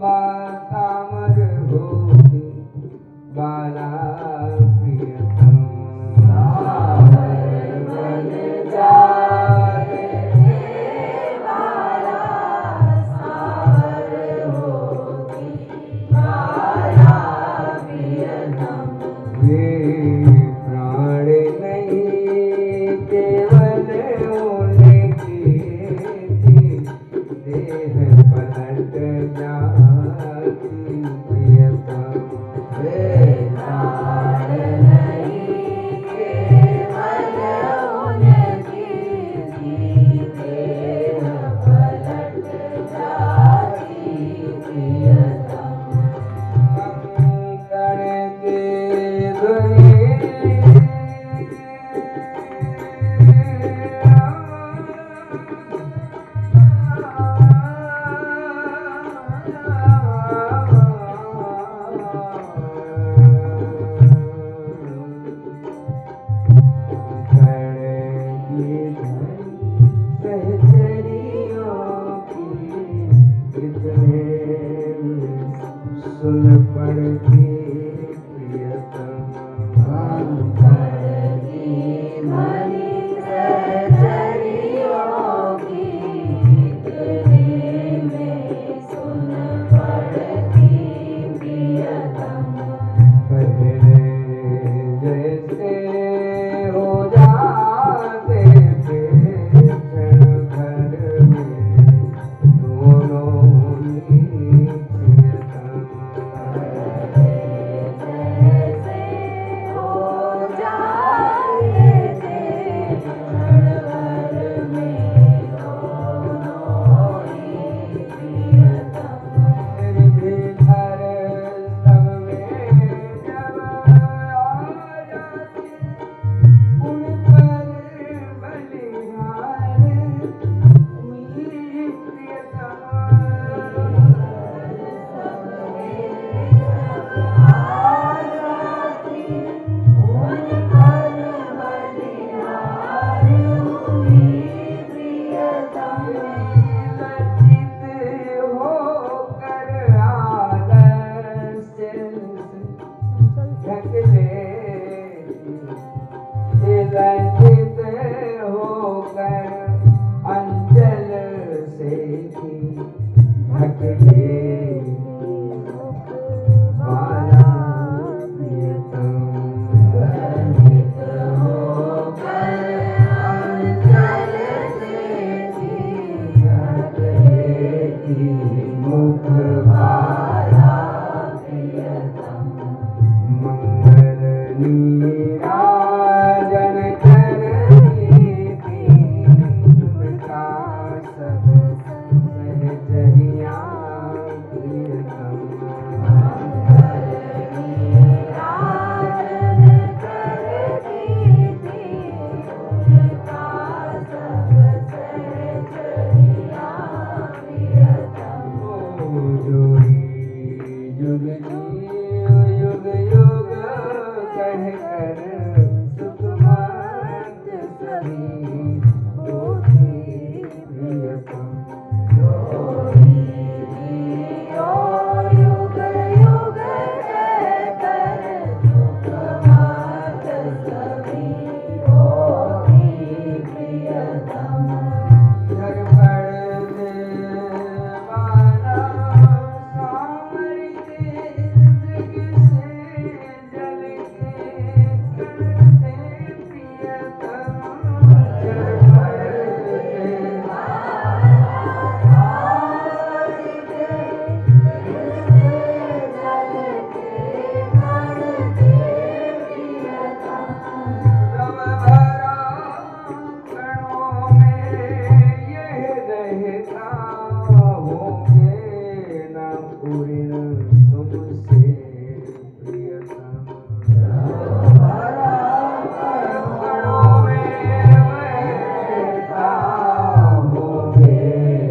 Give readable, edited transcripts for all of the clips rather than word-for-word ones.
बातामर होती बाला प्रियतम सावर बन जाए बाला सावर होती बाला प्रियतम वे प्राण नहीं केवल उनकी देह पलट जाती प्रियतम वे प्राण नहीं केवल उनकी देह पलट जाती प्रियतम कंकण के ध्वनि सुन पड़ती प्रियतम कंकड़ की ध्वनि सहचरियों की इतने में सुन पड़ती प्रियतम पहले जैसे हो जाते थे क्षण भर में दोनों ही प्रियतम जैसे हो जाते थे क्षण भर में दोनों ही प्रियतम फिर भी हर सब में जब आ जाती उन पर बलिहार हुई प्रियतम लज्जित होकर अंचल से ही ढक लेती बाला प्रियतम लज्जित होकर अंचल से ही ढक लेती मुख बाला प्रियतम मंगल नीराजन करती थी उनका सब सहचरिया प्रियतम मंगल नीराजन करती थी उनका सब सहचरिया प्रियतम जोड़ी युग युग युग कहकर सुखमत सभी होती प्रियतम जोड़ी युग युग कहकर सुखमत सभी होती प्रियतम घर पड़ने वाला सावर के इर्द से जल के करते प्रियतम घर पड़ने वाला सावर के इर्द से जल के करते प्रियतम रव भरा कणों में यह रहता होंगे न पूर्ण तुमसे प्रियतम रव भरा कणों में रहता होंगे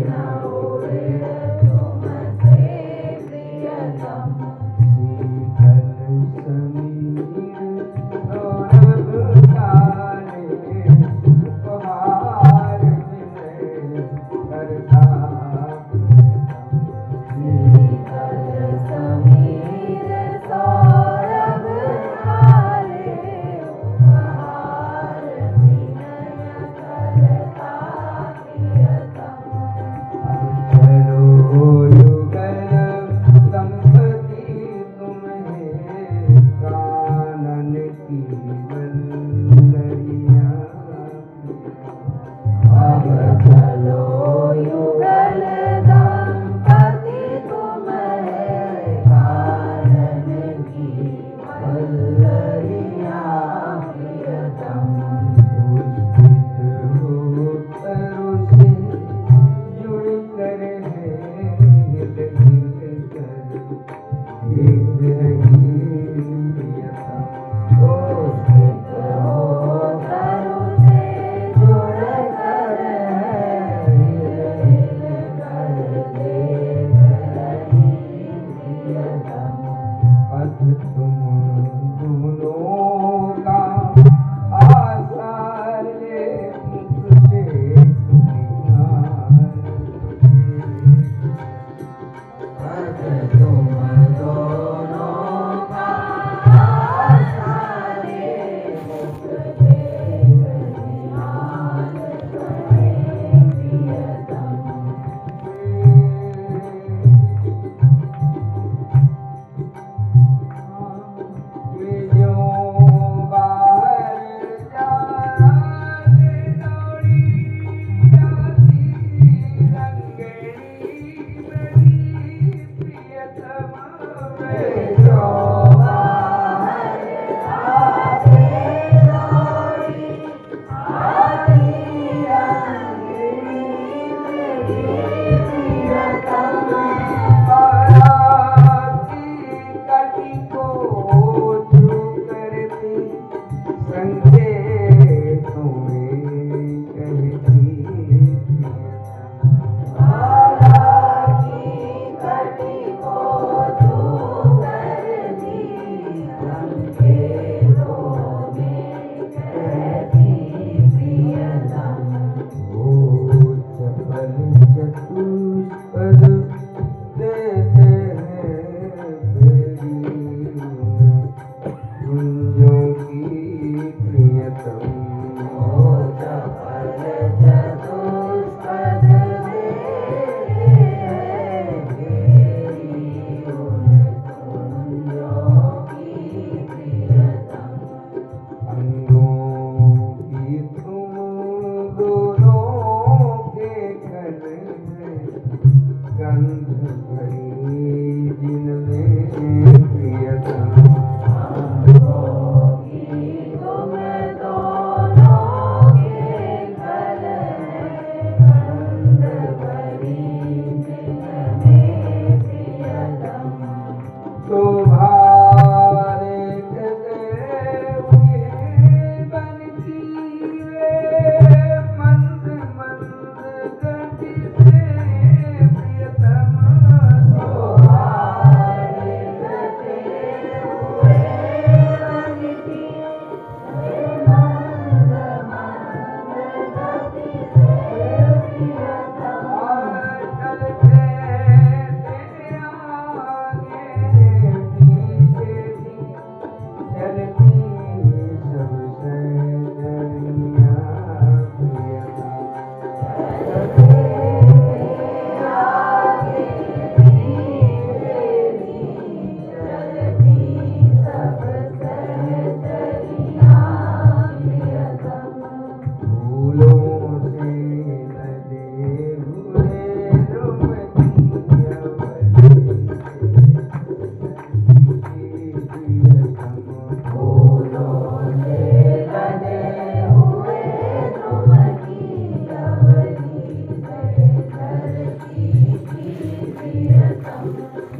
न पूर्ण तुमसे प्रियतम शीतल समीर रौनक तारे उपहार विनय करता प्रियतम शीतल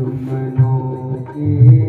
तुमनो की